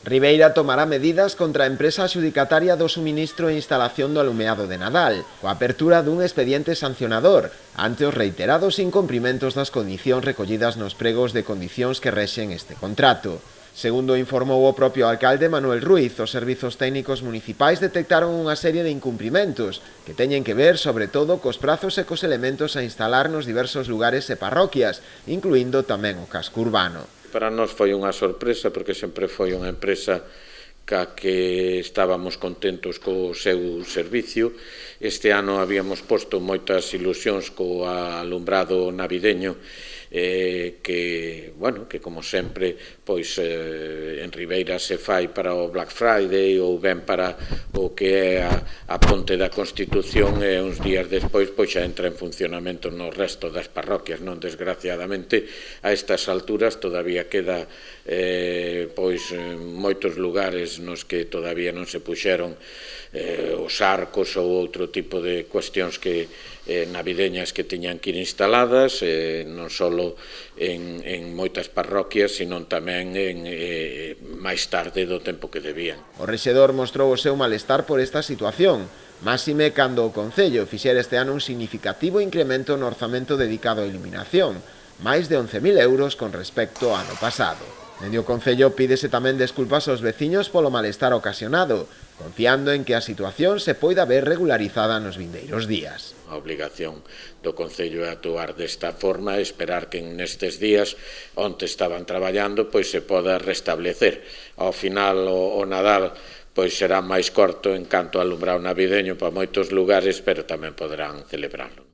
Ribeira tomará medidas contra a empresa adxudicataria do suministro e instalación do alumeado de Nadal, coa apertura dun expediente sancionador ante os reiterados incumprimentos das condicións recollidas nos pregos de condicións que rexen este contrato. Segundo informou o propio alcalde Manuel Ruiz, os servizos técnicos municipais detectaron unha serie de incumprimentos que teñen que ver sobre todo cos prazos e cos elementos a instalar nos diversos lugares e parroquias, incluindo tamén o casco urbano. Para nós foi unha sorpresa porque sempre foi unha empresa ca que estábamos contentos co seu servicio. Este ano habíamos posto moitas ilusións co alumbrado navideño que como sempre pois en Ribeira se fai para o Black Friday ou ben para o que é a Ponte da Constitución e uns días despois pois xa entra en funcionamento no resto das parroquias, non? Desgraciadamente a estas alturas todavía queda pois moitos lugares nos que todavía non se puxeron os arcos ou outro tipo de cuestións que navideñas que tiñan que ir instaladas, non só en moitas parroquias, sino tamén máis tarde do tempo que debían. O rexedor mostrou o seu malestar por esta situación, máxime cando o Concello fixera este ano un significativo incremento no orzamento dedicado á iluminación, máis de 11.000 euros con respecto ao ano pasado. Dende o Concello pídese tamén desculpas aos veciños polo malestar ocasionado, confiando en que a situación se poida ver regularizada nos vindeiros días. A obligación do Concello é actuar desta forma e esperar que nestes días onde estaban traballando pois se poda restablecer. Ao final o Nadal pois será máis corto en canto a alumbrado navideño para moitos lugares, pero tamén poderán celebrarlo.